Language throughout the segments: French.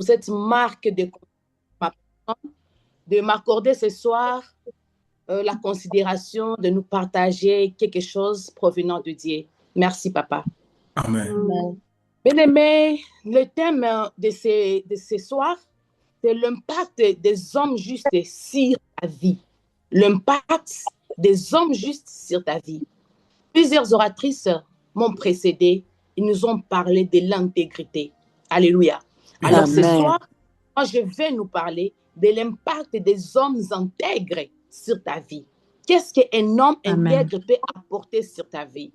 cette marque de ma personne, de m'accorder ce soir la considération de nous partager quelque chose provenant de Dieu. Merci, papa. Amen. Bien-aimé, le thème de ce soir, c'est l'impact des hommes justes sur ta vie. L'impact des hommes justes sur ta vie. Plusieurs oratrices m'ont précédé. Ils nous ont parlé de l'intégrité. Alléluia. Alors ce soir, moi, je vais nous parler de l'impact des hommes intègres sur ta vie. Qu'est-ce qu'un homme intègre peut apporter sur ta vie?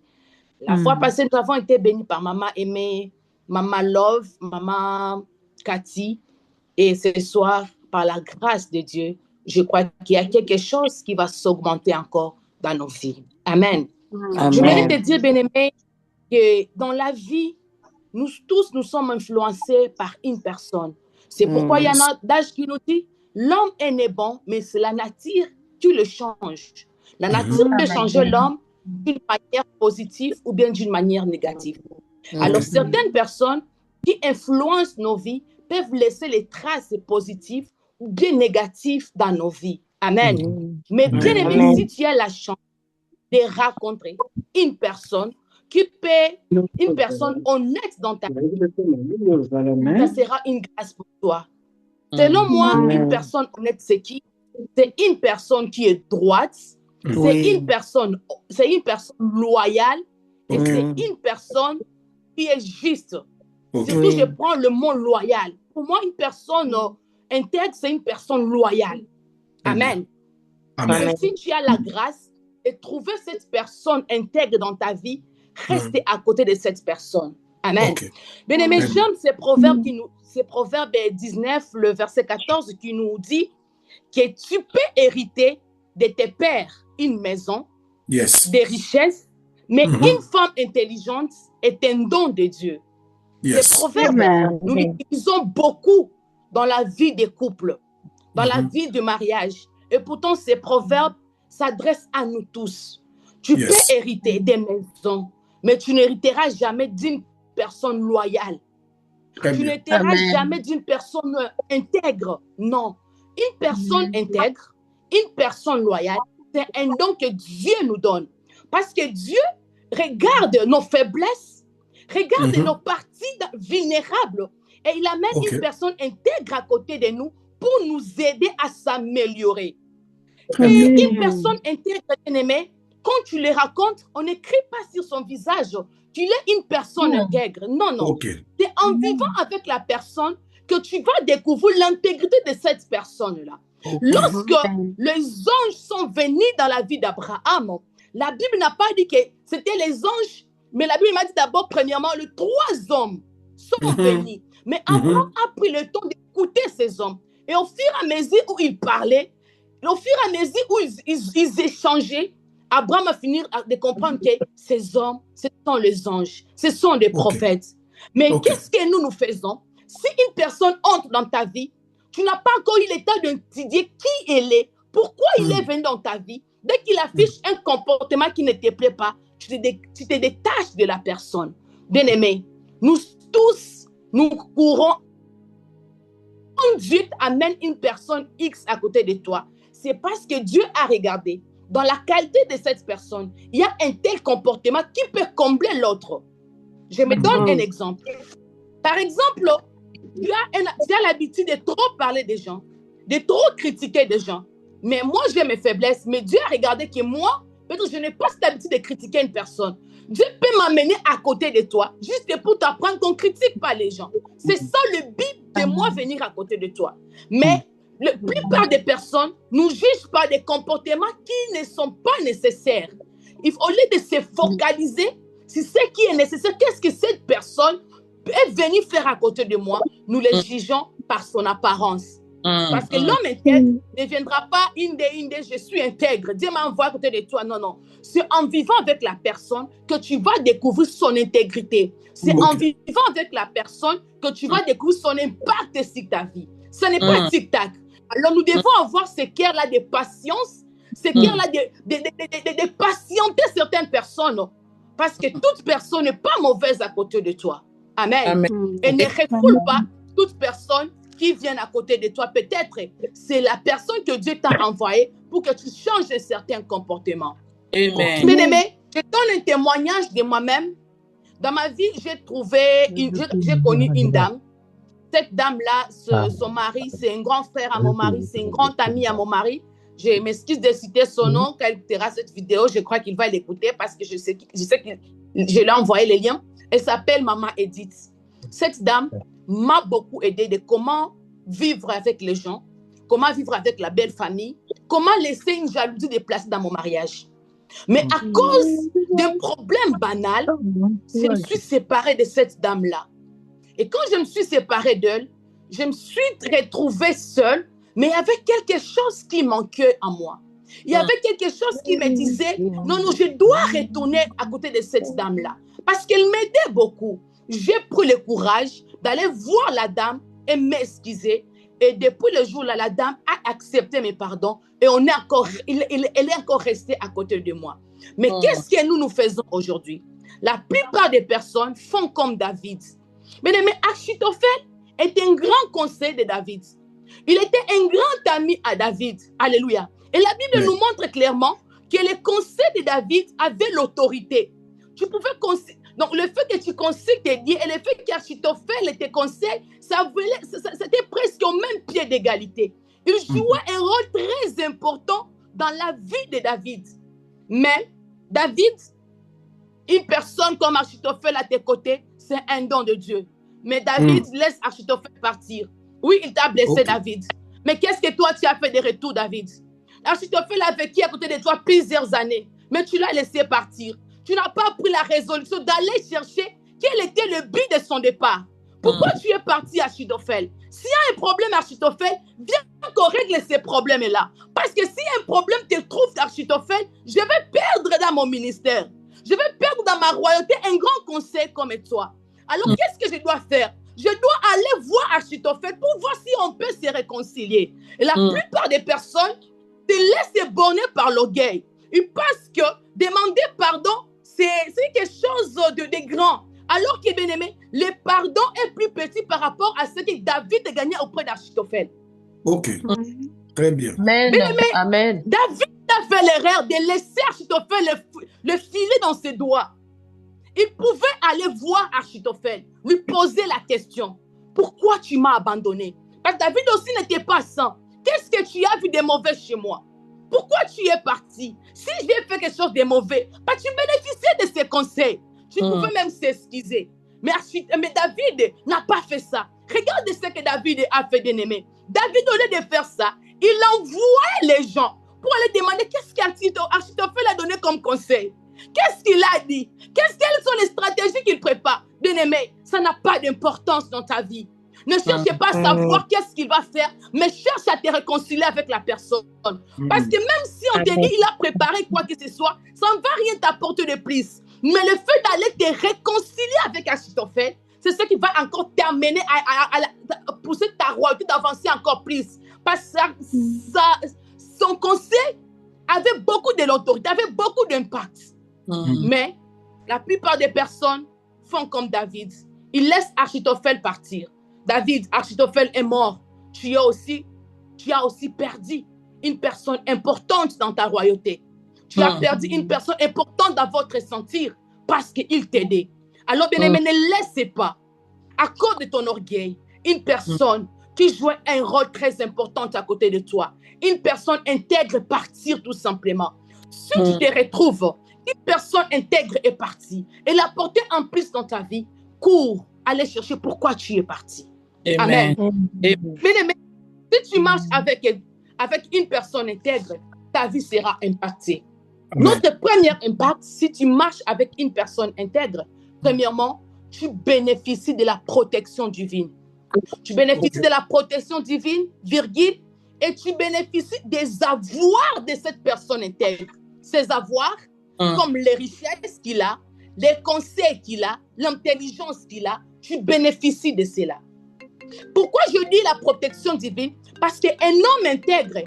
La fois passée, nous avons été bénis par Maman Aimée, Maman Love, Maman Cathy. Et ce soir, par la grâce de Dieu, je crois qu'il y a quelque chose qui va s'augmenter encore dans nos vies. Amen. Amen. Je voulais te dire, bien-aimé, que dans la vie, nous tous, nous sommes influencés par une personne. C'est pourquoi il y en a d'âge qui nous dit, l'homme est né bon, mais c'est la nature qui le change. La nature peut changer l'homme d'une manière positive ou bien d'une manière négative. Alors, certaines personnes qui influencent nos vies peuvent laisser les traces positives ou bien négatives dans nos vies. Amen. Mais bien aimé, si tu as la chance de rencontrer une personne qui peut, une personne honnête dans ta vie, ça sera une grâce pour toi. Selon moi, une personne honnête, c'est qui? C'est une personne qui est droite, c'est une personne loyale et c'est une personne qui est juste. Surtout, je prends le mot loyal. Pour moi, une personne intègre, c'est une personne loyale. Amen. Amen. Si tu as la grâce de trouver cette personne intègre dans ta vie, reste à côté de cette personne. Amen. Bien aimé, j'aime ces proverbes, ces proverbes 19, le verset 14, qui nous dit que tu peux hériter de tes pères une maison, des richesses, mais une femme intelligente est un don de Dieu. Ces proverbes, nous l'utilisons beaucoup dans la vie des couples, dans la vie du mariage. Et pourtant, ces proverbes s'adressent à nous tous. Tu peux hériter des maisons, mais tu n'hériteras jamais d'une personne loyale. Tu n'hériteras jamais d'une personne intègre. Non. Une personne intègre, une personne loyale, c'est un don que Dieu nous donne. Parce que Dieu regarde nos faiblesses, regarde nos parties vulnérables et il amène une personne intègre à côté de nous pour nous aider à s'améliorer. Et une personne intègre, bien-aimée, quand tu les racontes, on n'écrit pas sur son visage qu'il est une personne intègre. Non, non. C'est en vivant avec la personne que tu vas découvrir l'intégrité de cette personne-là. Lorsque les anges sont venus dans la vie d'Abraham, la Bible n'a pas dit que c'était les anges, mais la Bible m'a dit d'abord, premièrement, les 3 hommes sont venus. Mais Abraham a pris le temps d'écouter ces hommes. Et au fur et à mesure où ils parlaient, au fur et à mesure où ils échangeaient, Abraham a fini de comprendre que ces hommes, ce sont les anges, ce sont des prophètes. Mais qu'est-ce que nous faisons? Si une personne entre dans ta vie, tu n'as pas encore eu le temps de te dire qui elle est, pourquoi il est venu dans ta vie. Dès qu'il affiche un comportement qui ne te plaît pas, tu te détaches de la personne. Bien-aimé, nous tous, nous courons. Quand Dieu amène une personne X à côté de toi, c'est parce que Dieu a regardé dans la qualité de cette personne, il y a un tel comportement qui peut combler l'autre. Je me donne un exemple. Par exemple, tu as l'habitude de trop parler des gens, de trop critiquer des gens. Mais moi, j'ai mes faiblesses. Mais Dieu a regardé que moi, peut-être je n'ai pas cette habitude de critiquer une personne. Dieu peut m'amener à côté de toi, juste pour t'apprendre qu'on ne critique pas les gens. C'est ça le but de moi venir à côté de toi. Mais la plupart des personnes ne jugent pas des comportements qui ne sont pas nécessaires. Au lieu de se focaliser sur ce qui est nécessaire, qu'est-ce que cette personne est venue faire à côté de moi, nous les jugeons par son apparence. Parce que l'homme intègre ne viendra pas je suis intègre, Dieu m'a envoyé à côté de toi. Non, non. C'est en vivant avec la personne que tu vas découvrir son intégrité. C'est en vivant avec la personne que tu vas découvrir son impact sur ta vie. Ce n'est pas tic-tac. Alors nous devons avoir ce cœur-là de patience, ce cœur-là de patienter certaines personnes. Parce que toute personne n'est pas mauvaise à côté de toi. Amen. Et ne refoule pas toute personne qui vient à côté de toi. Peut-être c'est la personne que Dieu t'a envoyée pour que tu changes un certain comportement. Amen. Bien-aimé, je donne un témoignage de moi-même. Dans ma vie, j'ai connu une dame. Cette dame-là, son mari, c'est un grand frère à mon mari, c'est un grand ami à mon mari. Je m'excuse de citer son nom quand il écoutera cette vidéo. Je crois qu'il va l'écouter parce que je sais que je lui ai envoyé les liens. Elle s'appelle Maman Edith. Cette dame m'a beaucoup aidé de comment vivre avec les gens, comment vivre avec la belle famille, comment laisser une jalousie déplacée dans mon mariage. Mais à cause d'un problème banal, je me suis séparée de cette dame-là. Et quand je me suis séparée d'elle, je me suis retrouvée seule, mais il y avait quelque chose qui manquait en moi. Il y avait quelque chose qui me disait, non, je dois retourner à côté de cette dame-là. Parce qu'elle m'aidait beaucoup. J'ai pris le courage d'aller voir la dame et m'excuser. Et depuis le jour-là, la dame a accepté mes pardons et elle est encore restée à côté de moi. Mais qu'est-ce que nous faisons aujourd'hui? La plupart des personnes font comme David. Mais Achitophel est un grand conseil de David. Il était un grand ami à David. Alléluia. Et la Bible nous montre clairement que les conseils de David avaient l'autorité. Tu pouvais conseiller. Donc, le fait que tu conseilles tes dieux et le fait qu'Achitophel te conseille, c'était presque au même pied d'égalité. Il jouait un rôle très important dans la vie de David. Mais David, une personne comme Achitophel à tes côtés, c'est un don de Dieu. Mais David laisse Achitophel partir. Oui, il t'a blessé, David. Mais qu'est-ce que toi, tu as fait de retour, David? Achitophel a vécu à côté de toi plusieurs années, mais tu l'as laissé partir. Tu n'as pas pris la résolution d'aller chercher quel était le but de son départ. Pourquoi tu es parti, Achitophel? S'il y a un problème, Achitophel, viens qu'on règle ces problèmes-là. Parce que si un problème te trouve, Achitophel, je vais perdre dans mon ministère. Je vais perdre dans ma royauté un grand conseil comme toi. Alors, qu'est-ce que je dois faire? Je dois aller voir Achitophel pour voir si on peut se réconcilier. Et la plupart des personnes te laissent borner par l'orgueil. Ils pensent que demander pardon, c'est quelque chose de grand. Alors que, bien aimé, le pardon est plus petit par rapport à ce que David a gagné auprès d'Achitophel. Ok, très bien. Amen. Bien aimé, Amen. David a fait l'erreur de laisser Achitophel le filer dans ses doigts. Il pouvait aller voir Achitophel, lui poser la question. Pourquoi tu m'as abandonné? Parce que David aussi n'était pas saint. Qu'est-ce que tu as vu de mauvais chez moi? Pourquoi tu es parti? Si j'ai fait quelque chose de mauvais, bah, tu bénéficiais de ses conseils. Tu pouvais même s'excuser. Mais David n'a pas fait ça. Regarde ce que David a fait, bien-aimé. David, au lieu de faire ça, il envoyait les gens pour aller demander qu'est-ce qu'Achitophel a donné comme conseil. Qu'est-ce qu'il a dit? Quelles sont les stratégies qu'il prépare? Bien-aimé, ça n'a pas d'importance dans ta vie. Ne cherche pas à savoir qu'est-ce qu'il va faire, mais cherche à te réconcilier avec la personne. Parce que même si on te dit qu'il a préparé quoi que ce soit, ça ne va rien t'apporter de plus. Mais le fait d'aller te réconcilier avec Achitophel, c'est ce qui va encore t'amener à pousser ta royauté d'avancer encore plus. Parce que son conseil avait beaucoup de l'autorité, avait beaucoup d'impact. Mais la plupart des personnes font comme David. Ils laissent Achitophel partir. David, Achitophel est mort. Tu as aussi perdu une personne importante dans ta royauté. Tu as perdu une personne importante dans votre sentir parce qu'il t'aidait. Alors, bien aimé, ne laissez pas, à cause de ton orgueil, une personne qui jouait un rôle très important à côté de toi. Une personne intègre partir tout simplement. Si tu te retrouves, une personne intègre est partie et la porter en plus dans ta vie, cours, allez chercher pourquoi tu es parti. Amen. Mais si tu marches avec une personne intègre, ta vie sera impactée. Amen. Notre premier impact, si tu marches avec une personne intègre, premièrement, tu bénéficies de la protection divine. Tu bénéficies de la protection divine, virgule, et tu bénéficies des avoirs de cette personne intègre. Ces avoirs, comme les richesses qu'il a, les conseils qu'il a, l'intelligence qu'il a, tu bénéficies de cela. Pourquoi je dis la protection divine? Parce qu'un homme intègre,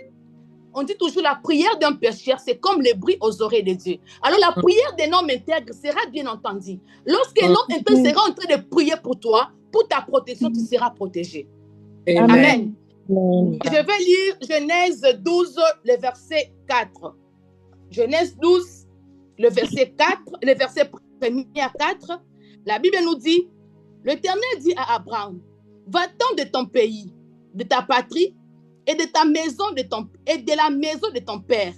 on dit toujours la prière d'un pécheur, c'est comme le bruit aux oreilles de Dieu. Alors la prière d'un homme intègre sera bien entendue. Lorsqu'un homme intègre sera en train de prier pour toi, pour ta protection, tu seras protégé. Amen. Amen. Amen. Je vais lire Genèse 12, le verset 4. Genèse 12, le verset 4, le verset 1er à 4. La Bible nous dit, l'Éternel dit à Abraham, va-t'en de ton pays, de ta patrie et de ta maison et de la maison de ton père.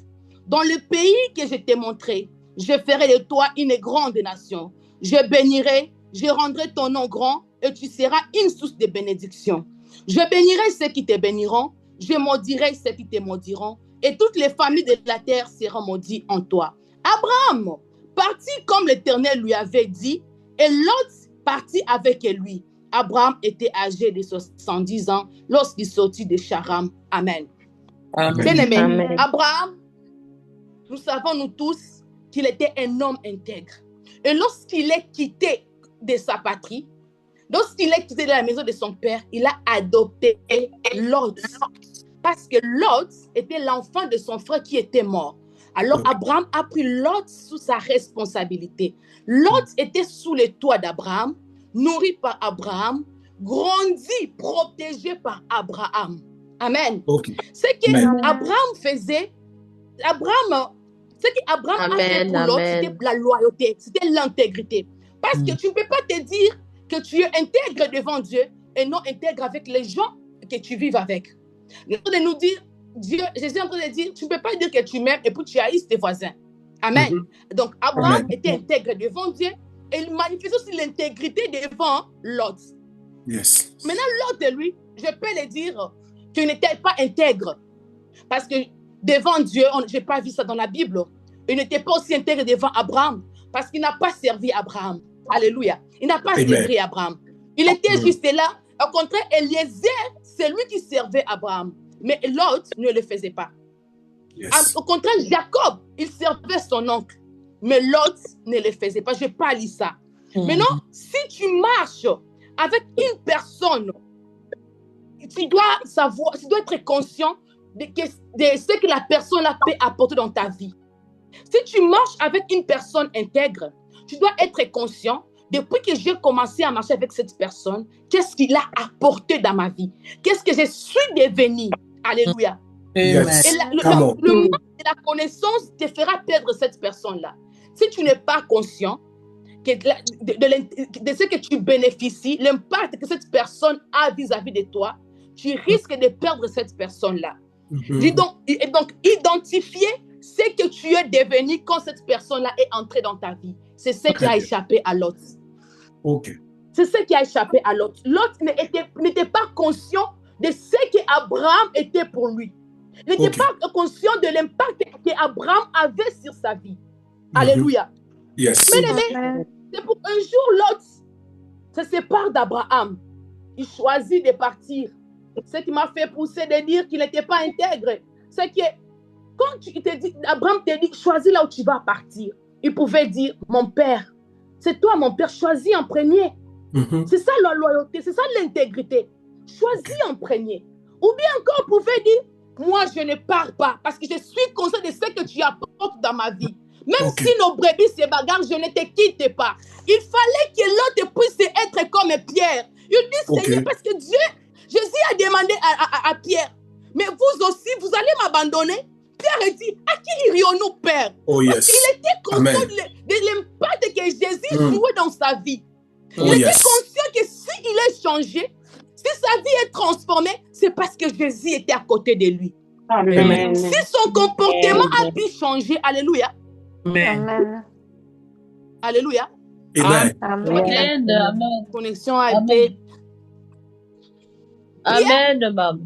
Dans le pays que je t'ai montré, je ferai de toi une grande nation. Je bénirai, je rendrai ton nom grand et tu seras une source de bénédiction. Je bénirai ceux qui te béniront, je maudirai ceux qui te maudiront et toutes les familles de la terre seront maudites en toi. Abraham partit comme l'Éternel lui avait dit et Lot partit avec lui. Abraham était âgé de 70 ans lorsqu'il sortit de Charan. Amen. Amen. Bien-aimé, Amen. Abraham, nous savons nous tous qu'il était un homme intègre. Et lorsqu'il est quitté de sa patrie, lorsqu'il est quitté de la maison de son père, il a adopté Lot. Parce que Lot était l'enfant de son frère qui était mort. Alors Abraham a pris Lot sous sa responsabilité. Lot était sous le toit d'Abraham, nourri par Abraham, grandi, protégé par Abraham. Amen. Okay. Ce Amen. qu'Abraham faisait, ce qu'Abraham a fait pour Lot, c'était la loyauté, c'était l'intégrité. Parce que tu ne peux pas te dire que tu es intègre devant Dieu et non intègre avec les gens que tu vives avec. Il est en train de nous dire, Jésus est en train de dire, tu ne peux pas dire que tu m'aimes et puis tu haïs tes voisins. Amen. Donc Abraham était intègre devant Dieu et il manifestait aussi l'intégrité devant Lot. Yes. Maintenant, Lot, lui, je peux le dire qu'il n'était pas intègre. Parce que devant Dieu, je n'ai pas vu ça dans la Bible. Il n'était pas aussi intègre devant Abraham parce qu'il n'a pas servi Abraham. Alléluia. Il n'a pas servi Abraham. Il était juste là. Au contraire, Eliezer, c'est lui qui servait Abraham. Mais l'autre ne le faisait pas. Yes. Au contraire, Jacob, il servait son oncle. Mais l'autre ne le faisait pas. Je n'ai pas lu ça. Maintenant, si tu marches avec une personne, tu dois savoir, tu dois être conscient de ce que la personne peut apporter dans ta vie. Si tu marches avec une personne intègre, tu dois être conscient, depuis que j'ai commencé à marcher avec cette personne, qu'est-ce qu'il a apporté dans ma vie? Qu'est-ce que je suis devenue? Alléluia. Yes. Et le manque de la connaissance te fera perdre cette personne-là. Si tu n'es pas conscient de ce que tu bénéficies, l'impact que cette personne a vis-à-vis de toi, tu risques de perdre cette personne-là. Et donc, identifier ce que tu es devenu quand cette personne-là est entrée dans ta vie. C'est ce qui a échappé à Lot. C'est ce qui a échappé à Lot. Lot n'était pas conscient de ce qu'Abraham était pour lui. Il n'était pas conscient de l'impact qu'Abraham avait sur sa vie. Alléluia. Yes. Mais c'est pour un jour, Lot se sépare d'Abraham. Il choisit de partir. Ce qui m'a fait pousser de dire qu'il n'était pas intègre, c'est que quand Abraham te dit, choisis là où tu vas partir, il pouvait dire, mon père, c'est toi mon père, choisis en premier. C'est ça la loyauté, c'est ça l'intégrité. Choisis en premier. Ou bien encore, il pouvait dire, moi je ne pars pas parce que je suis conscient de ce que tu apportes dans ma vie. Même si nos brebis se bagarrent, je ne te quitte pas. Il fallait que l'autre puisse être comme Pierre. Il dit, Seigneur, parce que Jésus a demandé à Pierre, mais vous aussi, vous allez m'abandonner? Pierre a dit, à qui irions-nous, Père? Parce qu'il était conscient de l'impact que Jésus jouait dans sa vie. Il était conscient que s'il est changé, si sa vie est transformée, c'est parce que Jésus était à côté de lui. Amen. Si son comportement a pu changer, alléluia. Amen. Alléluia. Amen. Amen. La connexion a été... Amen, maman.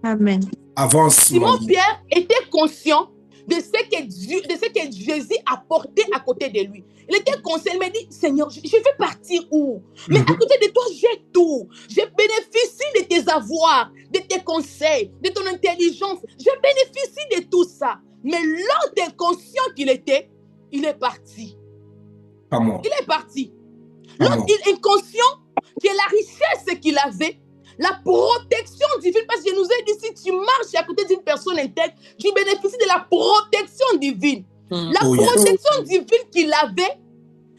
Amen. Avance. Simon Pierre était conscient de ce que Jésus apportait à côté de lui. Il était conscient, il m'a dit, Seigneur, je vais partir où? Mais à côté de toi, j'ai tout. Je bénéficie de tes avoirs, de tes conseils, de ton intelligence. Je bénéficie de tout ça. Mais l'autre inconscient qu'il était, il est parti. Il est parti. L'autre, il est inconscient que la richesse qu'il avait, la protection divine, parce que je nous ai dit, si tu marches à côté d'une personne intègre, tu bénéficies de la protection divine. La protection divine qu'il avait,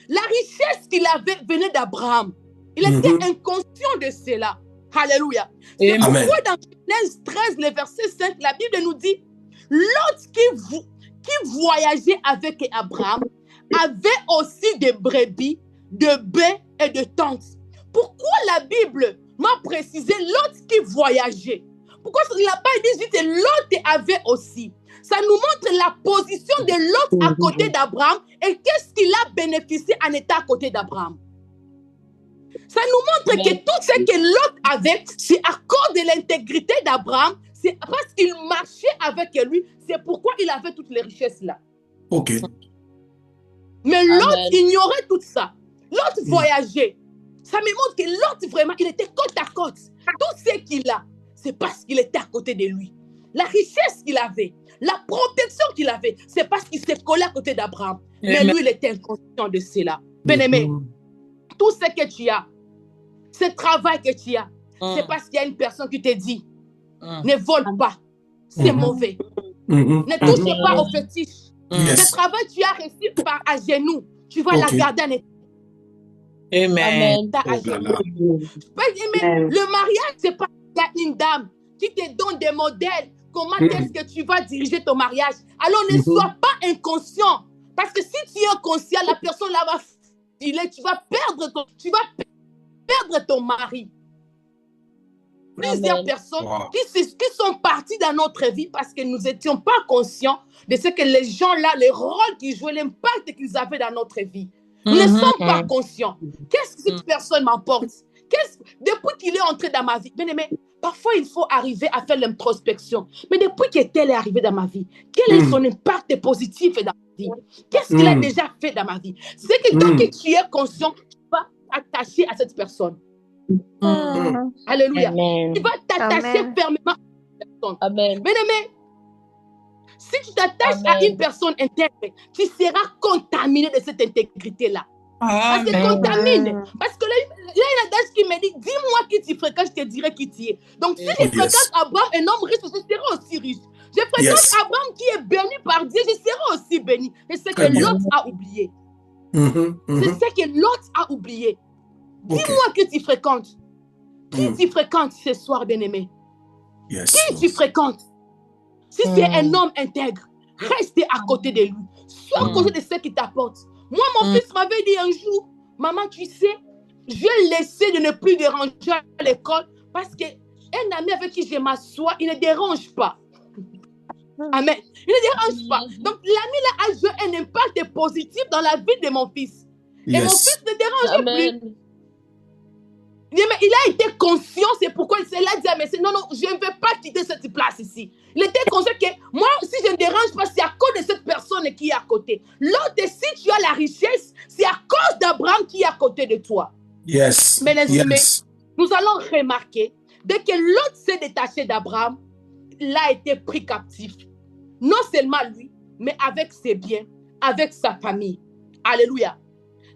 La richesse qu'il avait venait d'Abraham. Il était inconscient de cela. Alléluia. C'est pourquoi dans Genèse 13, le verset 5, la Bible nous dit, Lot qui voyageait avec Abraham avait aussi des brebis, de bœufs et de tentes. Pourquoi la Bible m'a précisé Lot qui voyageait? Pourquoi il n'a pas dit juste Lot avait aussi? Ça nous montre la position de Lot à côté d'Abraham et qu'est-ce qu'il a bénéficié en étant à côté d'Abraham. Ça nous montre que tout ce que Lot avait, c'est à cause de l'intégrité d'Abraham, c'est parce qu'il marchait avec lui, c'est pourquoi il avait toutes les richesses là. Ok. Mais Lot ignorait tout ça. Lot voyageait. Ça me montre que Lot vraiment, il était côte à côte. Tout ce qu'il a, c'est parce qu'il était à côté de lui. La richesse qu'il avait, la protection qu'il avait, c'est parce qu'il s'est collé à côté d'Abraham. Mais lui, il était inconscient de cela. Bien-aimé, tout ce que tu as, ce travail que tu as, c'est parce qu'il y a une personne qui te dit, ne vole pas, c'est mauvais. Ne touche pas au fétiche. Ce travail, tu as reçu par à genoux, tu vas la garder en état. Amen. Le mariage, c'est pas une dame qui te donne des modèles. Comment est-ce que tu vas diriger ton mariage? Alors ne sois pas inconscient. Parce que si tu es inconscient, la personne là va filer, tu vas perdre ton mari. Plusieurs personnes qui sont parties dans notre vie parce que nous n'étions pas conscients de ce que les gens là, les rôles qu'ils jouaient, l'impact qu'ils avaient dans notre vie. Nous ne sommes pas conscients. Qu'est-ce que cette personne m'apporte? Depuis qu'il est entré dans ma vie, bien aimé, parfois il faut arriver à faire l'introspection. Mais depuis qu'elle est arrivée dans ma vie, quel est son impact positif dans ma vie? Qu'est-ce qu'il a déjà fait dans ma vie? C'est que tant que tu es conscient, tu vas t'attacher à cette personne. Alléluia. Amen. Tu vas t'attacher fermement à cette personne. Amen. Bien aimé, si tu t'attaches à une personne intègre, tu seras contaminé de cette intégrité-là. Parce que contamine. Parce que là, il y a un adage qui me dit, dis-moi qui tu fréquentes, je te dirai qui tu es. Donc, si je fréquente Abraham, un homme riche, je serai aussi riche. Je fréquente Abraham qui est béni par Dieu, je serai aussi béni. Et c'est ce que l'autre a oublié. C'est ce que l'autre a oublié. Dis-moi qui tu fréquentes. Qui tu fréquentes ce soir, bien-aimé? Qui tu fréquentes? Si c'est un homme intègre, reste à côté de lui. Sois à côté de ceux qui t'apportent. Moi, mon fils m'avait dit un jour, maman, tu sais, j'ai laissé de ne plus déranger à l'école parce qu'un ami avec qui je m'assois, il ne dérange pas. Amen. Il ne dérange pas. Donc, l'ami là a joué un impact positif dans la vie de mon fils. Et mon fils ne dérange plus. Il a été conscient, c'est pourquoi il s'est là dit, mais non, je ne vais pas quitter cette place ici. Il était conscient que moi, si je ne dérange pas, c'est à cause de cette personne qui est à côté. L'autre, si tu as la richesse, c'est à cause d'Abraham qui est à côté de toi. Mais les amis, nous allons remarquer, dès que l'autre s'est détaché d'Abraham, il a été pris captif. Non seulement lui, mais avec ses biens, avec sa famille. Alléluia.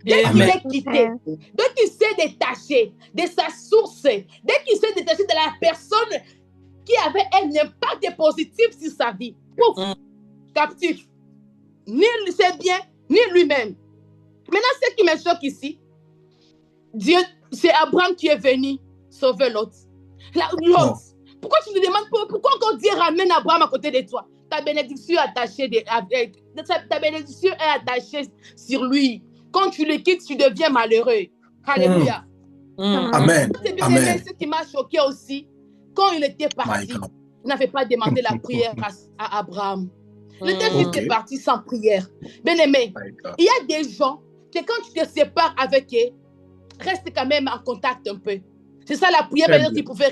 Dès qu'il est quitté, dès qu'il s'est détaché de sa source, dès qu'il s'est détaché de la personne qui avait un impact positif sur sa vie, pouf, captif. Ni ses biens, ni lui-même. Maintenant, ce qui me choque ici, Dieu, c'est Abraham qui est venu sauver l'autre. L'autre. Pourquoi tu te demandes, pourquoi encore Dieu ramène Abraham à côté de toi? Ta bénédiction est attachée sur lui. Quand tu le quittes, tu deviens malheureux. Alléluia. Amen. Amen. Ce qui m'a choqué aussi, quand il était parti, il n'avait pas demandé la prière à Abraham. Il était juste parti sans prière. Bien aimé, il y a des gens que quand tu te sépares avec eux, reste quand même en contact un peu. C'est ça la prière qu'il pouvait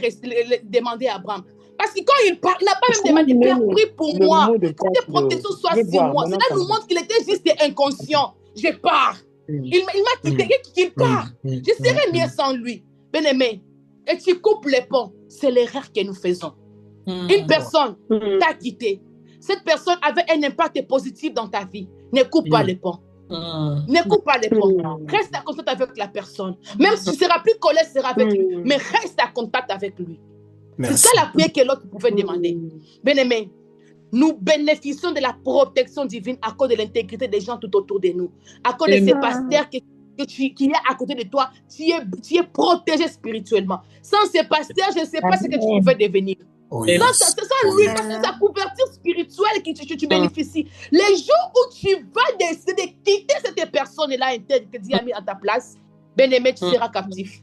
demander à Abraham. Parce que quand il parle, il n'a pas même demandé, Père, prie pour moi, que tes protections soient sur moi. Cela nous montre qu'il était juste inconscient. Je pars. Il m'a quitté, qu'il part. Je serai mieux sans lui. Bien aimé, et tu coupes les ponts. C'est l'erreur que nous faisons. Une personne t'a quitté. Cette personne avait un impact positif dans ta vie. Ne coupe pas les ponts. Ne coupe pas les ponts. Reste en contact avec la personne. Même si tu seras plus collé, sera avec lui. Mais reste en contact avec lui. C'est ça la prière que l'autre pouvait demander. Bien aimé, nous bénéficions de la protection divine à cause de l'intégrité des gens tout autour de nous. À cause de ces pasteurs qui qui est à côté de toi, tu es protégé spirituellement. Sans ce pasteur, je ne sais pas ce que tu pouvais devenir. Sans lui, parce que ta couverture spirituelle que tu bénéficies. Les jours où tu vas décider de quitter cette personne-là interne que Dieu a mis à ta place, bien-aimé, tu seras captif.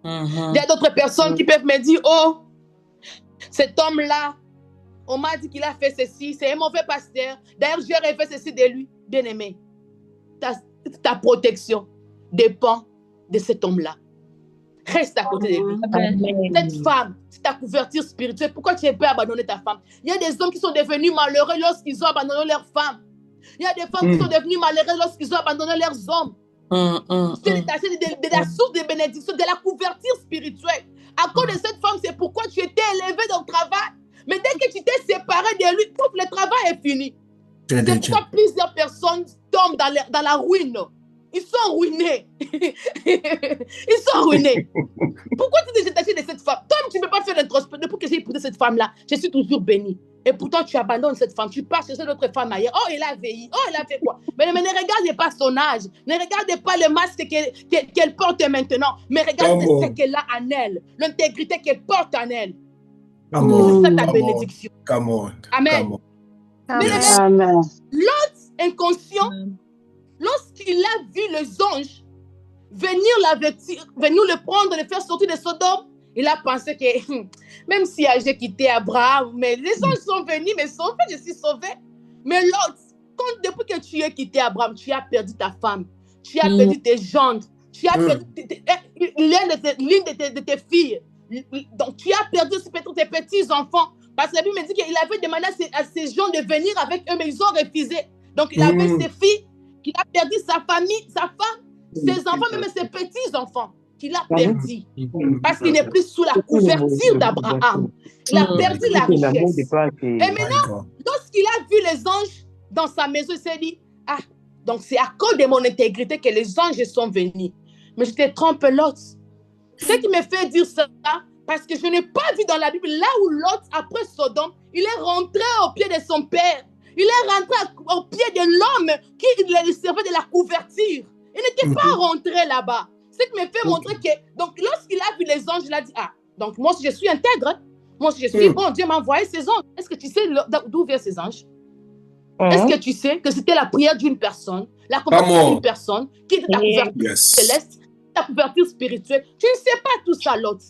Il y a d'autres personnes qui peuvent me dire, oh, cet homme-là, on m'a dit qu'il a fait ceci, c'est un mauvais pasteur. D'ailleurs, j'ai rêvé ceci de lui. Bien-aimé, ta protection dépend de cet homme-là. Reste à côté de lui. Cette femme, c'est ta couverture spirituelle. Pourquoi tu peux abandonner ta femme? Il y a des hommes qui sont devenus malheureux lorsqu'ils ont abandonné leur femme. Il y a des femmes qui sont devenues malheureuses lorsqu'ils ont abandonné leurs hommes. C'est de la source de bénédiction, de la couverture spirituelle. À cause de cette femme, c'est pourquoi tu étais élevé dans le travail. Mais dès que tu t'es séparé de lui, tout le travail est fini. C'est pourquoi plusieurs personnes tombent dans la ruine. Ils sont ruinés. Ils sont ruinés. Pourquoi tu t'es détaché de cette femme? Toi, tu ne peux pas faire l'introspection. Depuis que j'ai épousé cette femme-là, je suis toujours bénie. Et pourtant, tu abandonnes cette femme. Tu pars chercher d'autres femmes ailleurs. Oh, elle a vieilli. Oh, elle a fait quoi? Mais ne regardez pas son âge. Ne regardez pas le masque qu'elle porte maintenant. Mais regardez ce qu'elle a en elle. L'intégrité qu'elle porte en elle. C'est ça ta bénédiction. Amen. Amen. L'autre inconscient, lorsqu'il a vu les anges venir le prendre, le faire sortir de Sodome, il a pensé que même si j'ai quitté Abraham, mais les anges sont venus me sauver, je suis sauvé. Mais l'autre, depuis que tu as quitté Abraham, tu as perdu ta femme, tu as perdu tes gendres, tu as perdu l'une de tes filles. Donc, tu as perdu tes petits-enfants. Parce que la Bible me dit qu'il avait demandé à ces gens de venir avec eux, mais ils ont refusé. Donc, il avait ses filles, qu'il a perdu sa famille, sa femme, ses enfants, même ses petits-enfants, qu'il a perdu. Parce qu'il n'est plus sous la couverture d'Abraham. Il a perdu la richesse. Et maintenant, lorsqu'il a vu les anges dans sa maison, il s'est dit, ah, donc c'est à cause de mon intégrité que les anges sont venus. Mais je te trompe, l'autre. Ce qui me fait dire ça, parce que je n'ai pas vu dans la Bible, là où Lot, après Sodome, il est rentré au pied de son père. Il est rentré au pied de l'homme qui lui servait de la couverture. Il n'était pas rentré là-bas. Ce qui me fait montrer que, donc lorsqu'il a vu les anges, il a dit, ah, donc moi, si je suis intègre, moi, si je suis bon, Dieu m'a envoyé ces anges. Est-ce que tu sais d'où viennent ces anges? Est-ce que tu sais que c'était la prière d'une personne, la couverture d'une personne, qui était ta couverture céleste, ta couverture spirituelle? Tu ne sais pas tout ça, l'autre.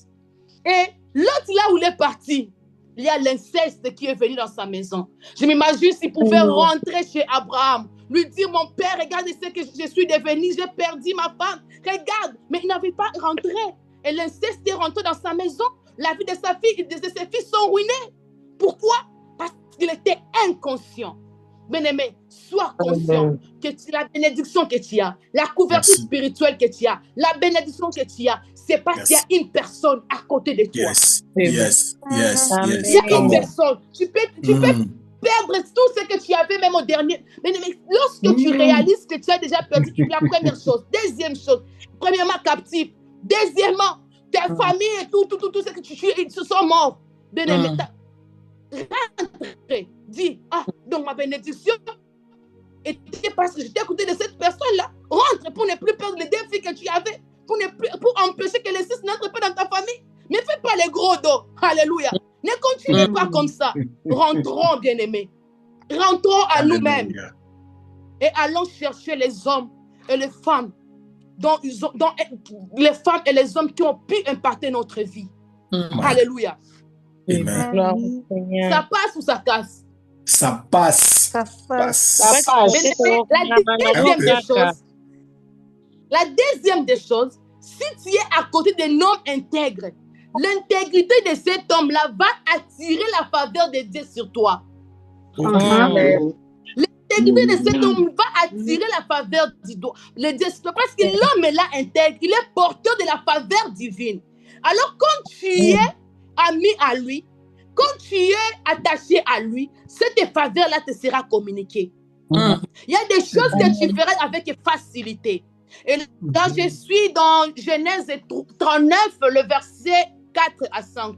Et l'autre, là où il est parti, il y a l'inceste qui est venu dans sa maison. Je m'imagine s'il pouvait rentrer chez Abraham, lui dire, mon père, regarde ce que je suis devenu, j'ai perdu ma femme, regarde. Mais il n'avait pas rentré. Et l'inceste est rentré dans sa maison. La vie de sa fille, de ses filles sont ruinées. Pourquoi? Parce qu'il était inconscient. Bien-aimé, sois conscient que la bénédiction que tu as, la couverture spirituelle que tu as, la bénédiction que tu as, c'est parce qu'il y a une personne à côté de toi. Il y a une personne. Tu peux perdre tout ce que tu avais même au dernier. Mais lorsque tu réalises que tu as déjà perdu, la première chose. Deuxième chose, premièrement, captif. Deuxièmement, ta famille et tout ce que ils se sont morts. Bien-aimé, rentre, dis, ah, donc ma bénédiction était parce que j'étais à côté de cette personne-là. Rentre pour ne plus perdre les défis que tu avais, pour empêcher que les six n'entrent pas dans ta famille. Ne fais pas les gros dos. Alléluia. Ne continue pas comme ça. Rentrons, bien-aimés. Rentrons à nous-mêmes. Et allons chercher les hommes et les femmes, les femmes et les hommes qui ont pu impacter notre vie. Alléluia. Amen. Ça passe ou ça casse? Ça passe. Ça passe. La deuxième des choses, si tu es à côté d'un homme intègre, l'intégrité de cet homme-là va attirer la faveur de Dieu sur toi. L'intégrité de cet homme va attirer la faveur de Dieu sur toi. Parce que l'homme est là intègre, il est porteur de la faveur divine. Alors quand tu es ami à lui, quand tu es attaché à lui, cette faveur-là te sera communiquée. Il y a des choses que tu feras avec facilité. Et quand je suis dans Genèse 39, le verset 4 à 5.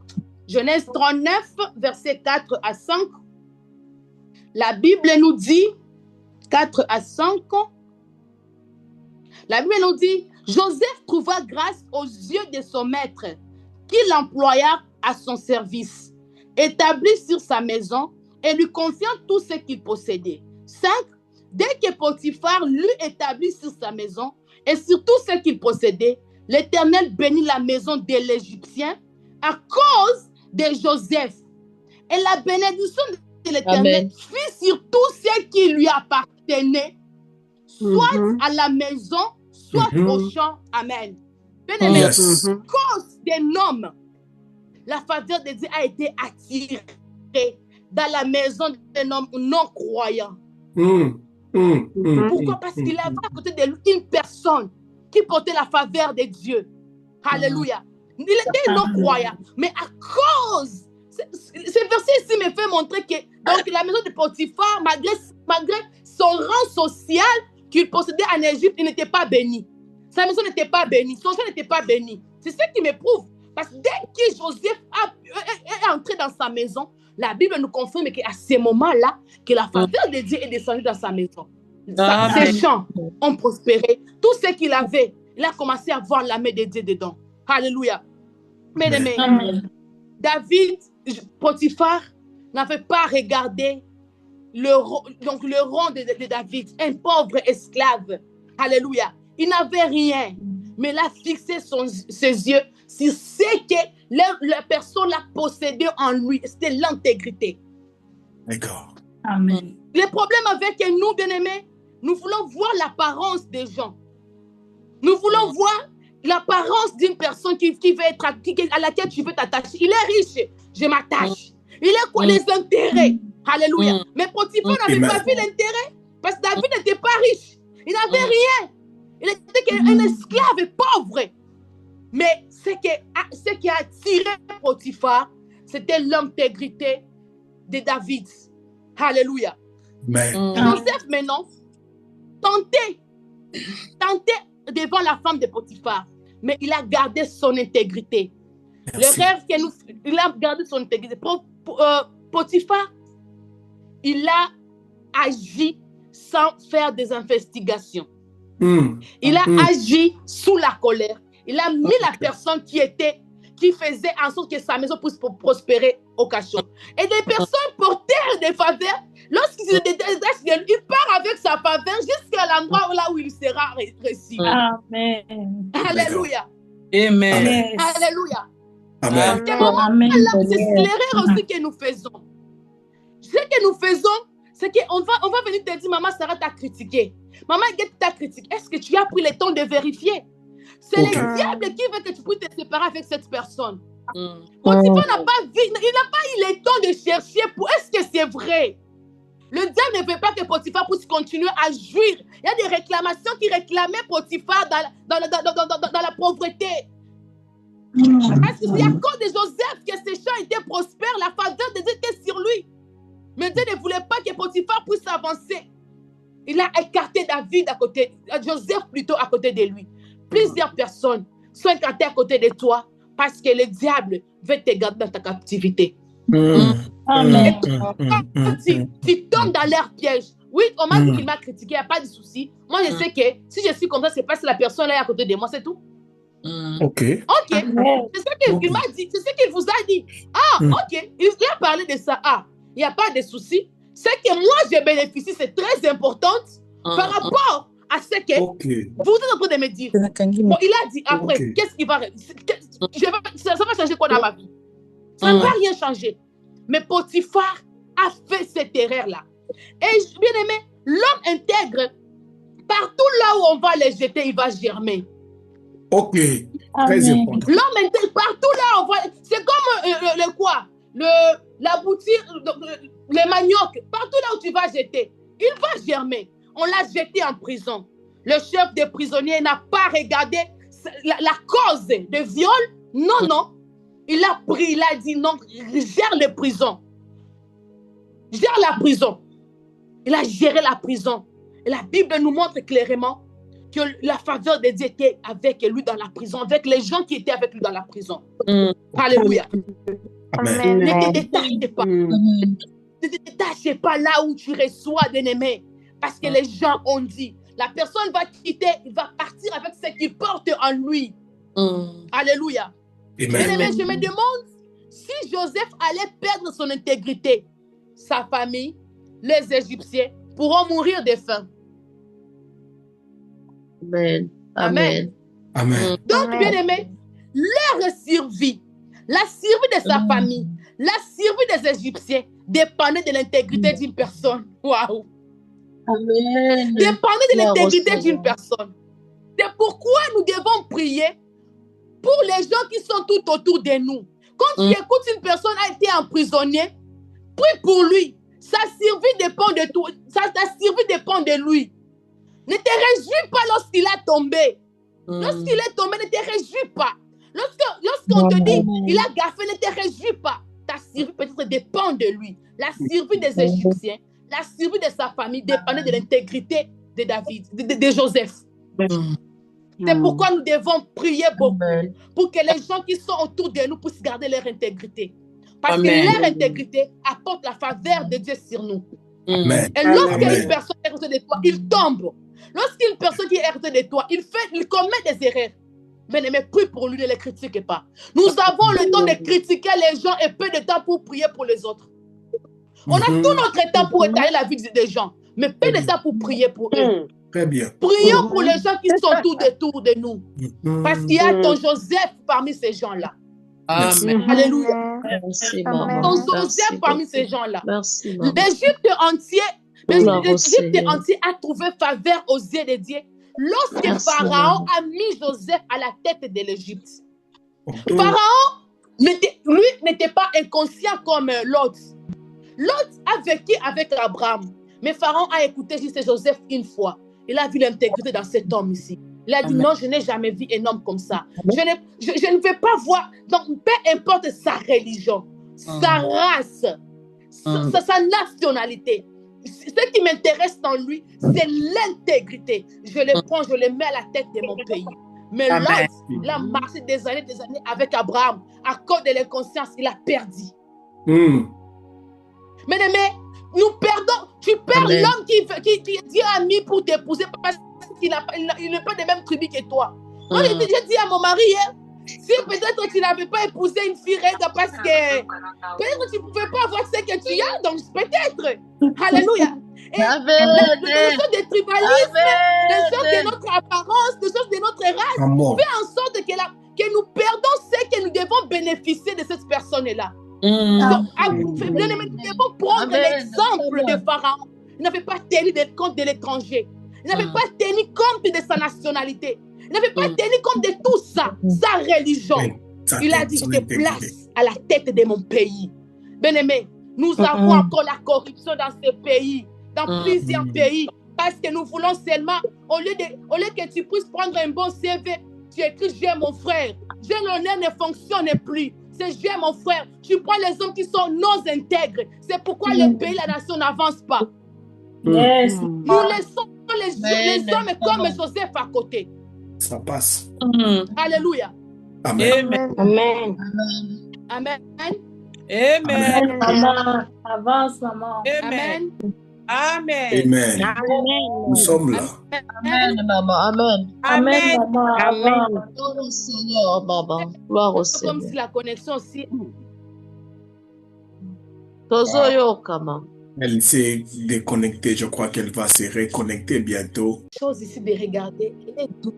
Genèse 39, verset 4 à 5. La Bible nous dit, 4 à 5, La Bible nous dit, Joseph trouva grâce aux yeux de son maître, qui l'employa à son service, établi sur sa maison et lui confiant tout ce qu'il possédait. 5. Dès que Potiphar l'eut établi sur sa maison et sur tout ce qu'il possédait, l'Éternel bénit la maison de l'Égyptien à cause de Joseph. Et la bénédiction de l'Éternel fut sur tout ce qui lui appartenait, soit à la maison, soit au champ. Amen. Bien-aimé, à cause des noms, la faveur de Dieu a été attirée dans la maison d'un homme non-croyant. Pourquoi? Parce qu'il avait à côté de lui une personne qui portait la faveur de Dieu. Alléluia. Il était non-croyant, mais à cause, ce verset ici me fait montrer que donc, la maison de Potiphar, malgré son rang social qu'il possédait en Égypte, il n'était pas béni. Sa maison n'était pas bénie, son champ n'était pas béni. C'est ce qui me prouve. Parce que dès que Joseph est entré dans sa maison, la Bible nous confirme qu'à ce moment-là, que la faveur de Dieu est descendue dans sa maison. Ses champs ont prospéré. Tout ce qu'il avait, il a commencé à voir la main de Dieu dedans. Alléluia. Mais David, Potiphar, n'avait pas regardé le rang de David, un pauvre esclave. Alléluia. Il n'avait rien, mais il a fixé ses yeux sur ce que la personne a possédé en lui. C'était l'intégrité. D'accord. Amen. Le problème avec nous, bien-aimés, nous voulons voir l'apparence des gens. Nous voulons voir l'apparence d'une personne à laquelle tu veux t'attacher. Il est riche, je m'attache. Il est quoi les intérêts? Alléluia. Mais Potiphar n'avait pas vu l'intérêt parce que David n'était pas riche. Il n'avait rien. Il était qu'un esclave pauvre. Mais ce qui a attiré Potiphar, c'était l'intégrité de David. Alléluia. Joseph, maintenant, tentait devant la femme de Potiphar, mais il a gardé son intégrité. Merci. Le rêve il a gardé son intégrité. Potiphar, il a agi sans faire des investigations. Il a agi sous la colère. Il a mis la personne qui faisait en sorte que sa maison puisse prospérer au cachot. Et des personnes porteurs de faveur, lorsqu'il se détache, il part avec sa faveur jusqu'à l'endroit là où il sera reçu. Amen. Alléluia. Amen. Alléluia. Amen. C'est l'erreur aussi que nous faisons. Ce que nous faisons, c'est qu'on va venir te dire, maman Sarah t'a critiqué. Maman Guette t'a critiqué. Est-ce que tu as pris le temps de vérifier? C'est le diable qui veut que tu puisses te séparer avec cette personne. Potiphar n'a pas vu, il n'a pas eu le temps de chercher pour est-ce que c'est vrai? Le diable ne veut pas que Potiphar puisse continuer à jouir. Il y a des réclamations qui réclamaient Potiphar dans la pauvreté. Parce que c'est à cause de Joseph que ses champs étaient prospères, la faveur de Dieu était sur lui. Mais Dieu ne voulait pas que Potiphar puisse avancer. Il a écarté David Joseph plutôt à côté de lui. Plusieurs personnes sont écartées à côté de toi parce que le diable veut te garder dans ta captivité. Amen. Tu tombes dans leur piège. Oui, on m'a dit qu'il m'a critiqué, il n'y a pas de souci. Moi, je sais que si je suis comme ça, c'est parce que la personne est à côté de moi, c'est tout. Ok. C'est ce qu'il m'a dit, c'est ce qu'il vous a dit. Ok, il a parlé de ça. Il n'y a pas de souci. Ce que moi, je bénéficie, c'est très important par rapport à ce que vous êtes en train de me dire. Bon, il a dit après, qu'est-ce qui va... Ça va changer quoi dans ma vie? Ça ne va rien changer. Mais Potiphar a fait cette erreur-là. Et bien aimé, l'homme intègre, partout là où on va les jeter, il va germer. Ok, très important. L'homme intègre, partout là où on va... C'est comme la boutique, le manioc, partout là où tu vas jeter, il va germer. On l'a jeté en prison. Le chef des prisonniers n'a pas regardé la cause de viol. Non. Il a pris, il a dit non, gère les prisons. Gère la prison. Il a géré la prison. Et la Bible nous montre clairement que la faveur de Dieu était avec lui dans la prison, avec les gens qui étaient avec lui dans la prison. Alléluia. Amen. Ne te détache pas. Ne te détache pas là où tu reçois, bien-aimé. Parce que les gens ont dit. La personne va quitter, il va partir avec ce qu'il porte en lui. Alléluia. Amen. Je me demande si Joseph allait perdre son intégrité, sa famille, les Égyptiens pourront mourir de faim. Amen. Amen. Amen. Donc, bien-aimés, leur survie, la survie de sa famille, la survie des Égyptiens dépendait de l'intégrité d'une personne. Waouh! Amen. Dépendait de l'intégrité d'une personne. C'est pourquoi nous devons prier pour les gens qui sont tout autour de nous. Quand tu écoutes une personne a été emprisonnée, prie pour lui. Sa survie dépend de toi. Sa survie dépend de lui. Ne te réjouis pas lorsqu'il a tombé. Lorsqu'il est tombé, ne te réjouis pas. Lorsqu'on te dit, il a gaffé, ne te réjouis pas. Ta survie peut-être dépend de lui. La survie des Égyptiens, la survie de sa famille dépendait de l'intégrité de David, de Joseph. C'est pourquoi nous devons prier beaucoup pour que les gens qui sont autour de nous puissent garder leur intégrité. Parce que leur intégrité apporte la faveur de Dieu sur nous. Amen. Et lorsqu'une personne est héritée de toi, il tombe. Lorsqu'une personne qui est héritée de toi, il commet des erreurs. Mais prie pour lui, ne les critique pas. Nous avons le temps de critiquer les gens et peu de temps pour prier pour les autres. On a tout notre temps pour étaler la vie des gens, mais peu de temps pour prier pour eux. Très bien. Prions pour les gens qui sont tout autour de nous. Parce qu'il y a ton Joseph parmi ces gens-là. Amen. Alléluia. Merci, Ton maman. Joseph parmi ces gens-là. Merci, maman. L'Égypte entier a trouvé faveur aux yeux de Dieu lorsque Pharaon a mis Joseph à la tête de l'Égypte. Pharaon, lui, n'était pas inconscient comme Lot. Lot a vécu avec Abraham. Mais Pharaon a écouté juste Joseph une fois. Il a vu l'intégrité dans cet homme ici. Il a dit non, je n'ai jamais vu un homme comme ça. Je ne vais pas voir. Donc, peu importe sa religion, sa race, sa nationalité. Ce qui m'intéresse dans lui, c'est l'intégrité. Je le prends, je le mets à la tête de mon pays. Mais Lot, il a marché des années avec Abraham. À cause de l'inconscience, il a perdu. Mais nous perdons. Tu perds l'homme qui Dieu a mis pour t'épouser parce qu'il n'est pas de même tribu que toi. Moi, j'ai dit à mon mari, si peut-être tu n'avais pas épousé une fille parce que peut-être tu ne pouvais pas avoir ce que tu as, donc peut-être. Alléluia. Et les choses de tribalisme, les choses de notre apparence, les choses de notre race, fait en sorte que nous perdons ce que nous devons bénéficier de cette personne-là. Nous devons prendre l'exemple de Pharaon. Il n'avait pas tenu compte de l'étranger. Il n'avait pas tenu compte de sa nationalité. Il n'avait pas tenu compte de tout ça, sa religion. Il a dit, je te place à la tête de mon pays. Bien-aimé, nous avons encore la corruption dans ce pays, dans plusieurs pays, parce que nous voulons seulement, au lieu que tu puisses prendre un bon CV, tu écris « J'aime mon frère ». « J'aime l'honneur » ne fonctionne plus. C'est « J'aime mon frère ». Tu prends les hommes qui sont non intègres. C'est pourquoi le pays, la nation n'avance pas. Yes. Nous laissons les hommes comme Joseph à côté. Ça passe. Alléluia. Amen. Amen. Amen. Amen. Maman, avance, maman. Amen. Amen. Amen. Nous sommes là. Amen, maman. Amen. Amen, maman. Amen. Gloire au Seigneur, maman. Gloire au Seigneur. Comme si la connexion aussi. Tozoyoka, maman. Elle s'est déconnectée. Je crois qu'elle va se reconnecter bientôt. Chose ici de regarder, elle est d'où?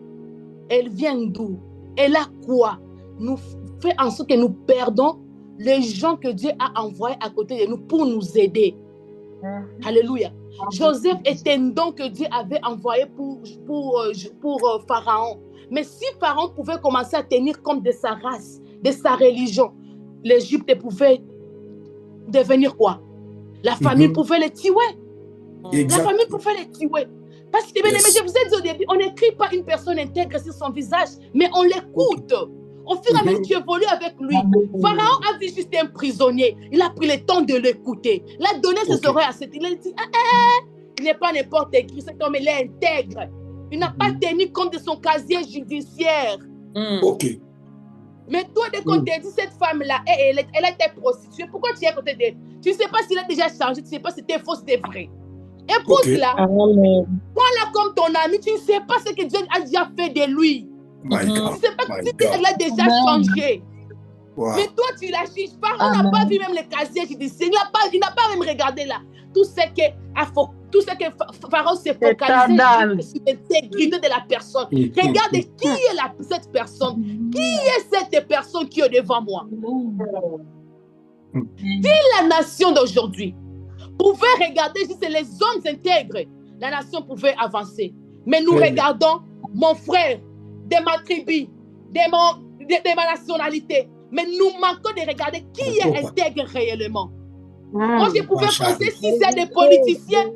Elle vient d'où? Elle a quoi? Nous fait en sorte que nous perdons les gens que Dieu a envoyés à côté de nous pour nous aider. Alléluia. Joseph était un don que Dieu avait envoyé pour Pharaon. Mais si Pharaon pouvait commencer à tenir compte de sa race, de sa religion, l'Égypte pouvait devenir quoi? La famille pouvait les tuer. La famille pouvait les tuer. Parce que, bien aimé, je vous ai dit au début, on n'écrit pas une personne intègre sur son visage, mais on l'écoute. Au fur et à mesure, tu évolues avec lui. Pharaon a vu juste un prisonnier. Il a pris le temps de l'écouter. Il a donné ses oreilles à cet. Il a dit, il n'est pas n'importe qui, cet homme, il est intègre. Il n'a pas tenu compte de son casier judiciaire. Ok. Mais toi, dès qu'on t'a dit, cette femme-là, elle a été prostituée, pourquoi tu es à côté d'elle? Tu ne sais pas s'il a déjà changé, tu ne sais pas si c'était faux, c'était vrai. Épouse-la. Amen. Prends-la comme ton ami. Tu ne sais pas ce que Dieu a déjà fait de lui. My Tu God. ne sais pas My si God. elle a déjà Amen. changé. Wow. Mais toi, tu la juges pas. On n'a Amen. pas vu même les casiers judiciaires. Il n'a pas même regardé là. Tout ce que Pharaon s'est focalisé juste sur l'intégrité de la personne. Regarde qui est cette personne. Qui est cette personne qui est devant moi? Si la nation d'aujourd'hui pouvait regarder juste les hommes intègres, la nation pouvait avancer. Mais nous regardons mon frère, de ma tribu, de ma nationalité. Mais nous manquons de regarder qui est intègre réellement. Moi, je pouvais penser si c'est des politiciens,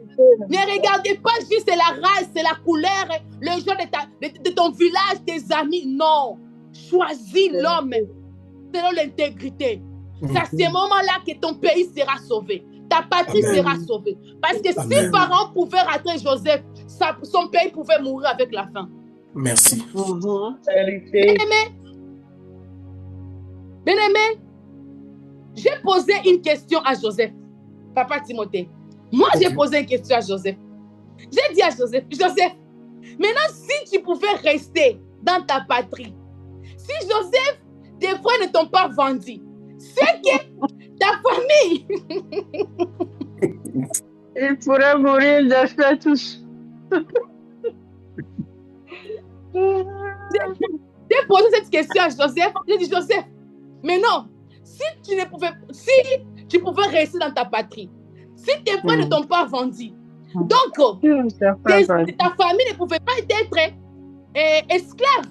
ne regardez pas juste la race, la couleur, le genre de ton village, tes amis. Non. Choisis l'homme selon l'intégrité. C'est à ce moment-là que ton pays sera sauvé. Ta patrie sera sauvée. Parce que si Pharaon pouvait rater Joseph, son pays pouvait mourir avec la faim. Merci. Bien-aimé, j'ai posé une question à Joseph, Papa Timothée. Moi, j'ai posé une question à Joseph. J'ai dit à Joseph, maintenant, si tu pouvais rester dans ta patrie, si Joseph, tes frères ne t'ont pas vendu, c'est que ta famille... Il pourrait mourir de fait tous. J'ai posé cette question à Joseph. J'ai dit, Joseph, mais non, si tu pouvais rester dans ta patrie, si tes frères ne t'ont pas vendu, donc ta famille ne pouvait pas être esclave.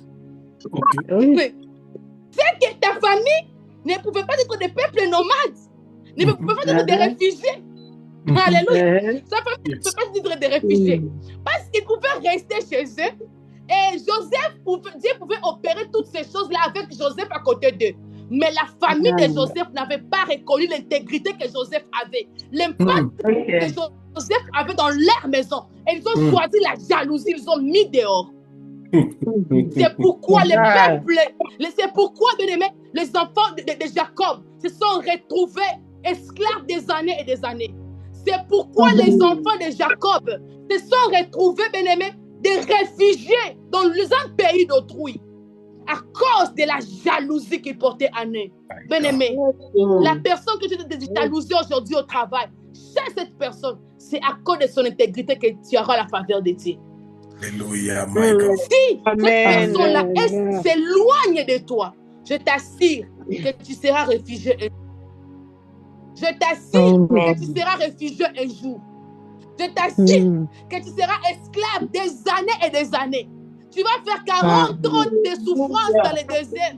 C'est que ta famille ne pouvait pas être des peuples nomades, ne pouvait pas être des réfugiés. Alléluia. Sa famille ne pouvait pas être des réfugiés. Parce qu'ils pouvaient rester chez eux. Et Dieu pouvait opérer toutes ces choses-là avec Joseph à côté d'eux. Mais la famille de Joseph n'avait pas reconnu l'intégrité que Joseph avait. L'impact que Joseph avait dans leur maison. Et ils ont choisi la jalousie, ils ont mis dehors. C'est pourquoi les peuples, c'est pourquoi, bien aimé, les enfants de Jacob se sont retrouvés esclaves des années et des années. C'est pourquoi les enfants de Jacob se sont retrouvés, bien aimé, des réfugiés dans un pays d'autrui à cause de la jalousie qu'ils portaient en eux. Bien-aimé, la personne que tu te jalousie aujourd'hui au travail, chez cette personne, c'est à cause de son intégrité que tu auras la faveur de Dieu. Alléluia, my God. Si cette personne-là s'éloigne de toi, je t'assure que tu seras réfugié. Je t'assure que tu seras réfugié un jour. Je t'assure que tu seras esclave des années et des années. Tu vas faire 40 ans de souffrance dans le désert.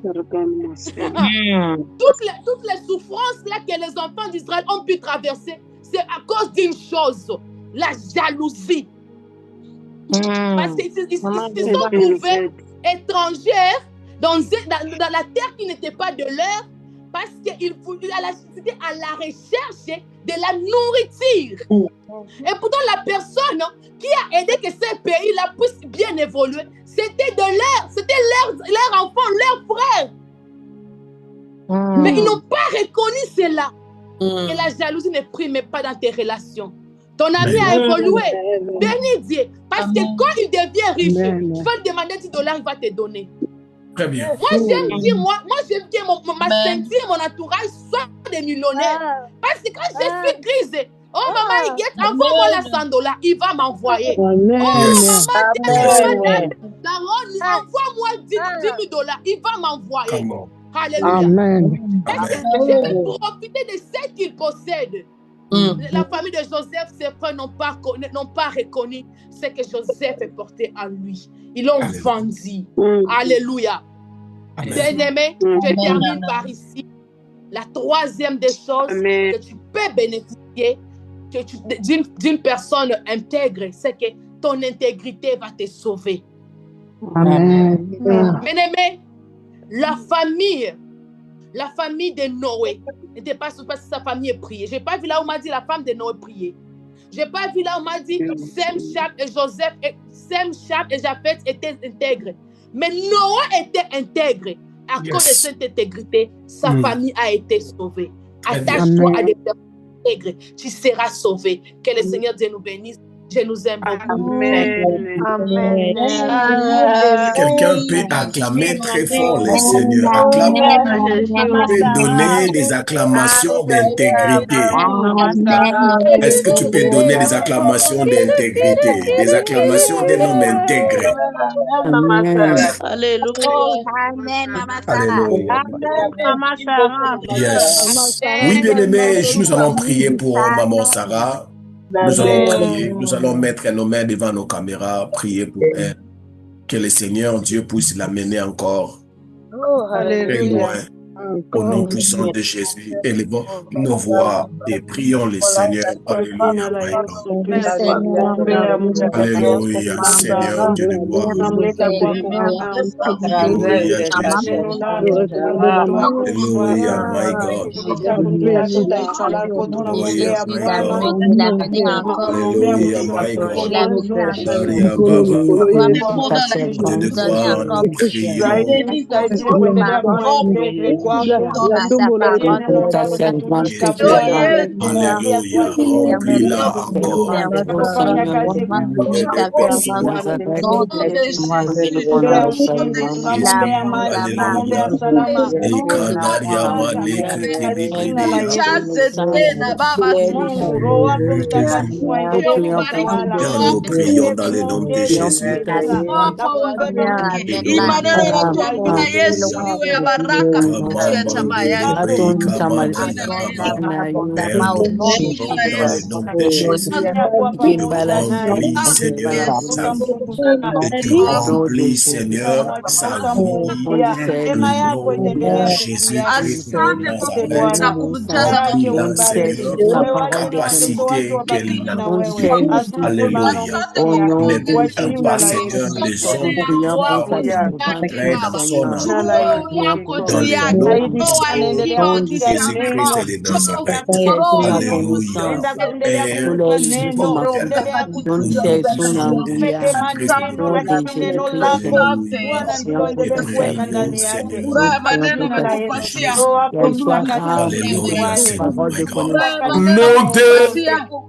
Toutes les souffrances là que les enfants d'Israël ont pu traverser, c'est à cause d'une chose, la jalousie. Parce qu'ils se sont trouvés étrangers dans la terre qui n'était pas de leur, parce qu'ils étaient à la recherche de la nourriture. Et pourtant, la personne qui a aidé que ce pays-là puisse bien évoluer, c'était leur enfant, leur frère. Mais ils n'ont pas reconnu cela. Et la jalousie ne prime pas dans tes relations. Ton ami a évolué. Bénis Dieu. Parce que quand il devient riche, tu vas te demander $10, il va te donner. Très bien. Moi, j'aime dire, ma ceinture, mon entourage soit des millionnaires. Parce que quand je suis grise, oh maman, envoie-moi la $100, il va m'envoyer. Oh maman, envoie-moi $10,000, il va m'envoyer. Alléluia. Amen. Je vais profiter de ce qu'il possède. La famille de Joseph, ses frères n'ont pas reconnu ce que Joseph est porté en lui. Ils l'ont vendu. Alléluia. Bien-aimé, je termine par ici. La troisième des choses que tu peux bénéficier d'une personne intègre, c'est que ton intégrité va te sauver. Amen. Bien-aimé, la famille de Noé n'était pas surprise que sa famille ait prié. Je n'ai pas vu là où on m'a dit la femme de Noé prier. Je n'ai pas vu là où on m'a dit Sem, Cham et Joseph, Sem, Cham et Japheth étaient intègres. Mais Noé était intègre. À cause de cette intégrité, sa famille a été sauvée. Attache-toi à des personnes intègres. Tu seras sauvé. Que le Seigneur Dieu nous bénisse. Je nous aime beaucoup. Amen. Amen. Quelqu'un peut acclamer très fort le Seigneur. Acclame. Peut donner des acclamations d'intégrité. Est-ce que tu peux donner des acclamations d'intégrité? Des acclamations d'un homme intègre. Alléluia. Amen, Maman Sarah. Alléluia. Amen, Maman Sarah. Yes. Oui, bien-aimés, nous allons prier pour Maman Sarah. Nous allons prier. Nous allons mettre nos mains devant nos caméras, prier pour elle. Que le Seigneur Dieu puisse l'amener encore très loin. Au nom puissant de Jésus, élevons nos voix et prions le Seigneur. Alléluia, my God. Alléluia, Seigneur Dieu de gloire. Alléluia, Jésus. Alléluia, my God. Alléluia, my God. Alléluia, my God. Alléluia, Baba. Dieu de gloire, nous prions. Alléluia, remplis-la encore. Nous prions dans le nom de Jésus. Remplis, Seigneur, sa vie. Le nom de Jésus-Christ de Nazareth. Remplis-la, Seigneur, capacité qu'elle n'a. Alléluia. Ne perds pas, Seigneur, les hommes entrer dans son âme. Dans le nom de Jésus-Christ de Nazareth. Alléluia. Père, Alléluia, Seigneur.